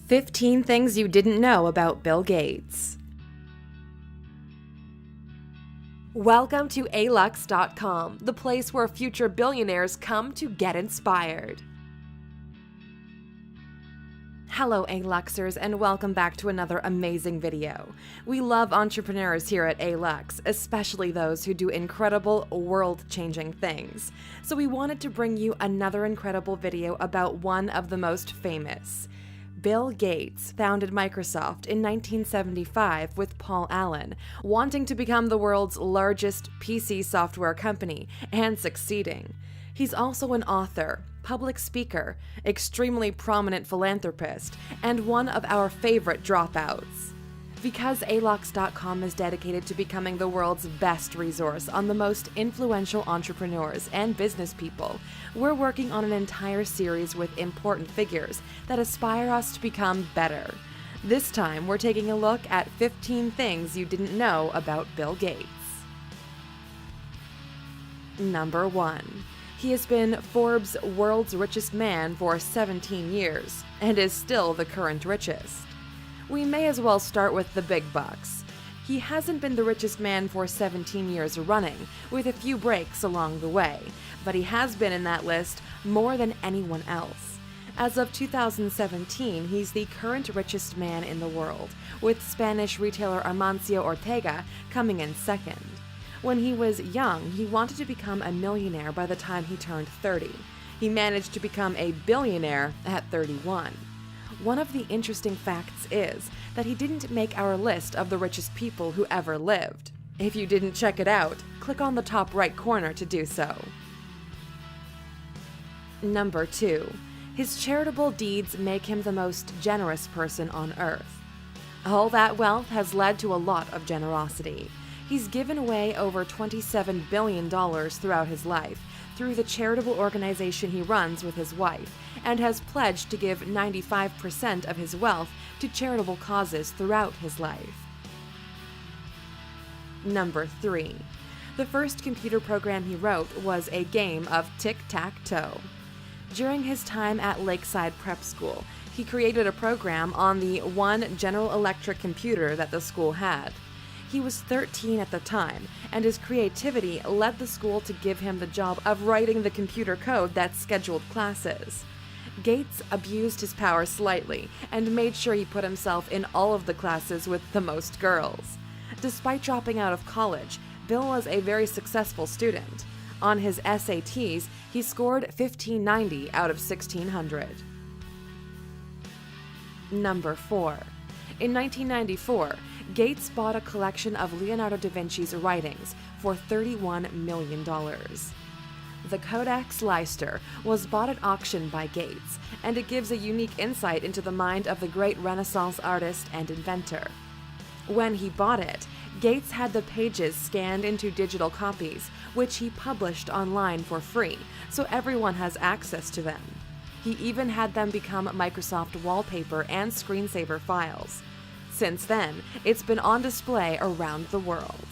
15 Things You Didn't Know About Bill Gates. Welcome to alux.com, the place where future billionaires come to get inspired. Hello Aluxers, and welcome back to another amazing video. We love entrepreneurs here at Alux, especially those who do incredible, world-changing things. So we wanted to bring you another incredible video about one of the most famous. Bill Gates founded Microsoft in 1975 with Paul Allen, wanting to become the world's largest PC software company, and succeeding. He's also an author, public speaker, extremely prominent philanthropist, and one of our favorite dropouts. Because alux.com is dedicated to becoming the world's best resource on the most influential entrepreneurs and business people, we're working on an entire series with important figures that aspire us to become better. This time, we're taking a look at 15 things you didn't know about Bill Gates. Number 1. He has been Forbes' world's richest man for 17 years, and is still the current richest. We may as well start with the big bucks. He hasn't been the richest man for 17 years running, with a few breaks along the way, but he has been in that list more than anyone else. As of 2017, he's the current richest man in the world, with Spanish retailer Amancio Ortega coming in second. When he was young, he wanted to become a millionaire by the time he turned 30. He managed to become a billionaire at 31. One of the interesting facts is that he didn't make our list of the richest people who ever lived. If you didn't check it out, click on the top right corner to do so. Number 2. His charitable deeds make him the most generous person on earth. All that wealth has led to a lot of generosity. He's given away over $27 billion throughout his life through the charitable organization he runs with his wife, and has pledged to give 95% of his wealth to charitable causes throughout his life. Number 3. The first computer program he wrote was a game of tic-tac-toe. During his time at Lakeside Prep School, he created a program on the one General Electric computer that the school had. He was 13 at the time, and his creativity led the school to give him the job of writing the computer code that scheduled classes. Gates abused his power slightly and made sure he put himself in all of the classes with the most girls. Despite dropping out of college, Bill was a very successful student. On his SATs, he scored 1590 out of 1600. Number 4. In 1994, Gates bought a collection of Leonardo da Vinci's writings for $31 million. The Codex Leicester was bought at auction by Gates, and it gives a unique insight into the mind of the great Renaissance artist and inventor. When he bought it, Gates had the pages scanned into digital copies, which he published online for free, so everyone has access to them. He even had them become Microsoft wallpaper and screensaver files. Since then, it's been on display around the world.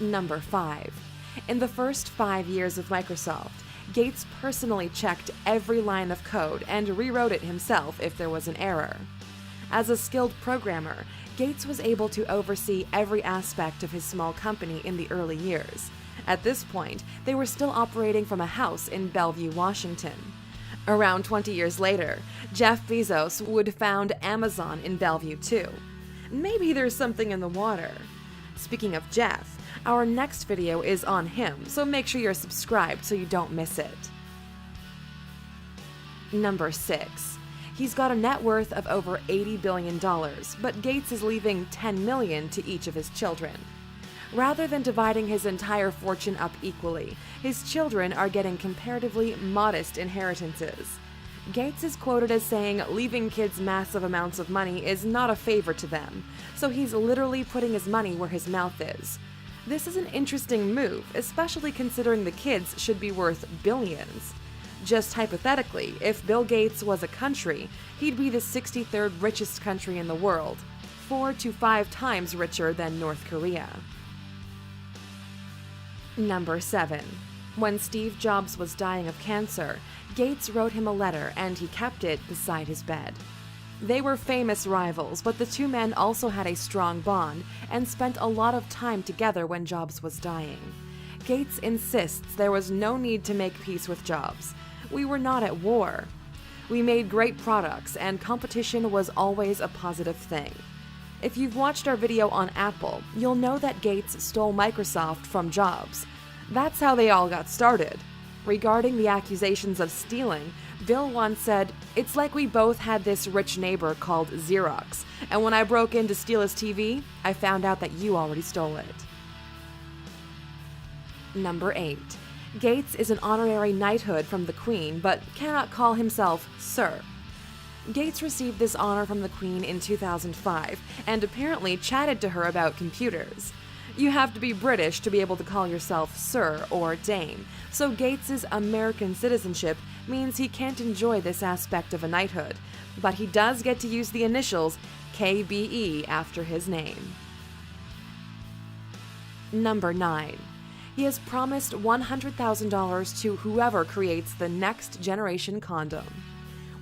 Number 5. In the first 5 years of Microsoft, Gates personally checked every line of code and rewrote it himself if there was an error. As a skilled programmer, Gates was able to oversee every aspect of his small company in the early years. At this point, they were still operating from a house in Bellevue, Washington. Around 20 years later, Jeff Bezos would found Amazon in Bellevue too. Maybe there's something in the water. Speaking of Jeff, our next video is on him, so make sure you're subscribed so you don't miss it. Number 6. He's got a net worth of over $80 billion, but Gates is leaving $10 million to each of his children. Rather than dividing his entire fortune up equally, his children are getting comparatively modest inheritances. Gates is quoted as saying leaving kids massive amounts of money is not a favor to them, so he's literally putting his money where his mouth is. This is an interesting move, especially considering the kids should be worth billions. Just hypothetically, if Bill Gates was a country, he'd be the 63rd richest country in the world, 4 to 5 times richer than North Korea. Number 7. When Steve Jobs was dying of cancer, Gates wrote him a letter and he kept it beside his bed. They were famous rivals, but the two men also had a strong bond and spent a lot of time together when Jobs was dying. Gates insists there was no need to make peace with Jobs. We were not at war. We made great products, and competition was always a positive thing. If you've watched our video on Apple, you'll know that Gates stole Microsoft from Jobs. That's how they all got started. Regarding the accusations of stealing, Bill once said, "It's like we both had this rich neighbor called Xerox, and when I broke in to steal his TV, I found out that you already stole it." Number 8. Gates is an honorary knighthood from the Queen, but cannot call himself Sir. Gates received this honor from the Queen in 2005, and apparently chatted to her about computers. You have to be British to be able to call yourself Sir or Dame, so Gates's American citizenship means he can't enjoy this aspect of a knighthood, but he does get to use the initials KBE after his name. Number 9. He has promised $100,000 to whoever creates the next generation condom.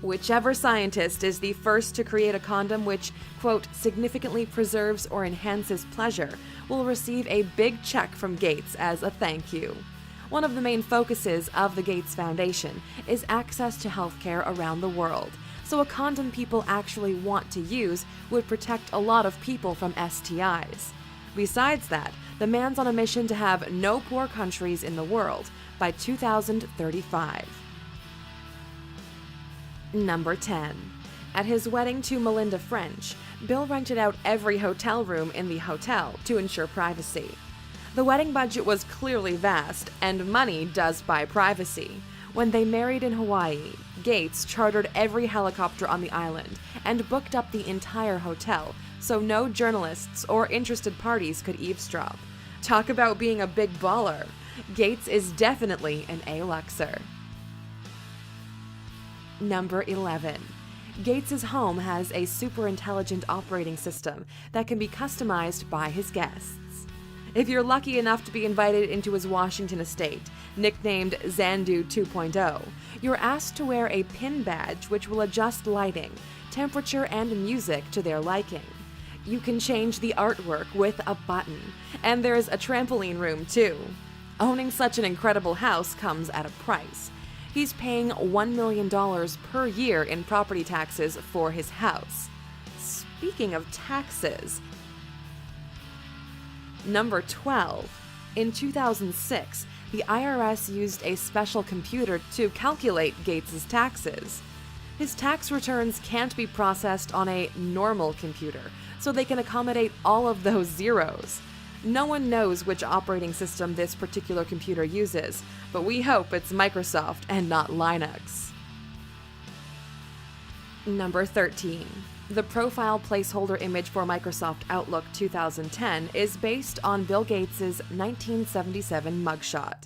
Whichever scientist is the first to create a condom which, quote, significantly preserves or enhances pleasure will receive a big check from Gates as a thank you. One of the main focuses of the Gates Foundation is access to healthcare around the world, so a condom people actually want to use would protect a lot of people from STIs. Besides that, the man's on a mission to have no poor countries in the world by 2035. Number 10. At his wedding to Melinda French, Bill rented out every hotel room in the hotel to ensure privacy. The wedding budget was clearly vast, and money does buy privacy. When they married in Hawaii, Gates chartered every helicopter on the island and booked up the entire hotel, so no journalists or interested parties could eavesdrop. Talk about being a big baller. Gates is definitely an A-Luxer. Number 11. Gates's home has a super intelligent operating system that can be customized by his guests. If you're lucky enough to be invited into his Washington estate, nicknamed Xandu 2.0, you're asked to wear a pin badge which will adjust lighting, temperature, and music to their liking. You can change the artwork with a button, and there's a trampoline room too. Owning such an incredible house comes at a price. He's paying $1 million per year in property taxes for his house. Speaking of taxes, Number 12. In 2006, the IRS used a special computer to calculate Gates's taxes. His tax returns can't be processed on a normal computer, so they can accommodate all of those zeros. No one knows which operating system this particular computer uses, but we hope it's Microsoft and not Linux. Number 13. The profile placeholder image for Microsoft Outlook 2010 is based on Bill Gates's 1977 mugshot.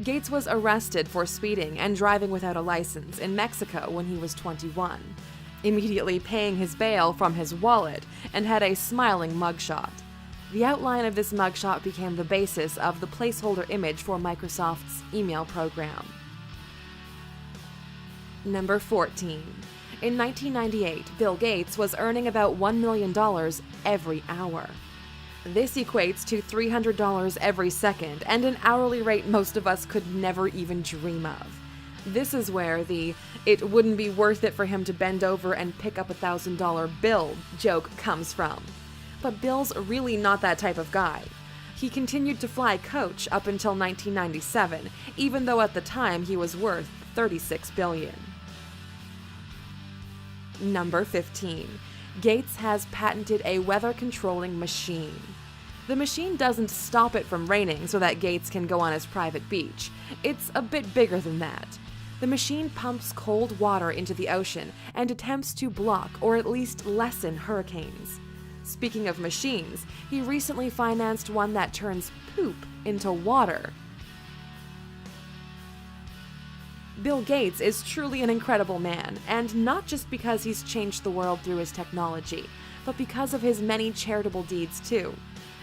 Gates was arrested for speeding and driving without a license in Mexico when he was 21, immediately paying his bail from his wallet, and had a smiling mugshot. The outline of this mugshot became the basis of the placeholder image for Microsoft's email program. Number 14. In 1998, Bill Gates was earning about $1 million every hour. This equates to $300 every second, and an hourly rate most of us could never even dream of. This is where the "it wouldn't be worth it for him to bend over and pick up a $1,000 bill" joke comes from. But Bill's really not that type of guy. He continued to fly coach up until 1997, even though at the time he was worth $36 billion. Number 15. Gates has patented a weather-controlling machine. The machine doesn't stop it from raining so that Gates can go on his private beach. It's a bit bigger than that. The machine pumps cold water into the ocean and attempts to block or at least lessen hurricanes. Speaking of machines, he recently financed one that turns poop into water. Bill Gates is truly an incredible man, and not just because he's changed the world through his technology, but because of his many charitable deeds too.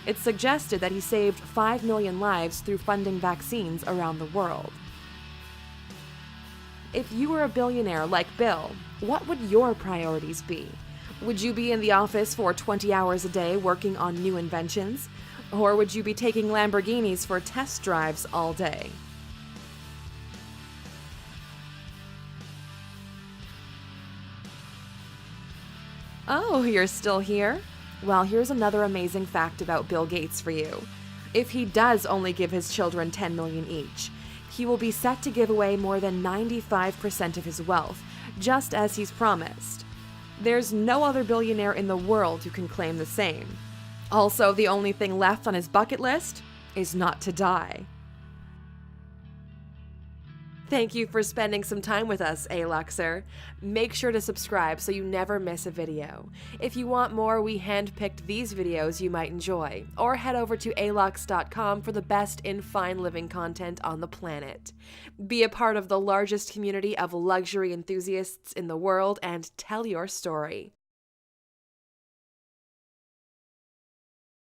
It's suggested that he saved 5 million lives through funding vaccines around the world. If you were a billionaire like Bill, what would your priorities be? Would you be in the office for 20 hours a day working on new inventions? Or would you be taking Lamborghinis for test drives all day? Oh, you're still here? Well, here's another amazing fact about Bill Gates for you. If he does only give his children 10 million each, he will be set to give away more than 95% of his wealth, just as he's promised. There's no other billionaire in the world who can claim the same. Also, the only thing left on his bucket list is not to die. Thank you for spending some time with us, A-Luxer. Make sure to subscribe so you never miss a video. If you want more, we handpicked these videos you might enjoy, or head over to alux.com for the best in fine living content on the planet. Be a part of the largest community of luxury enthusiasts in the world and tell your story.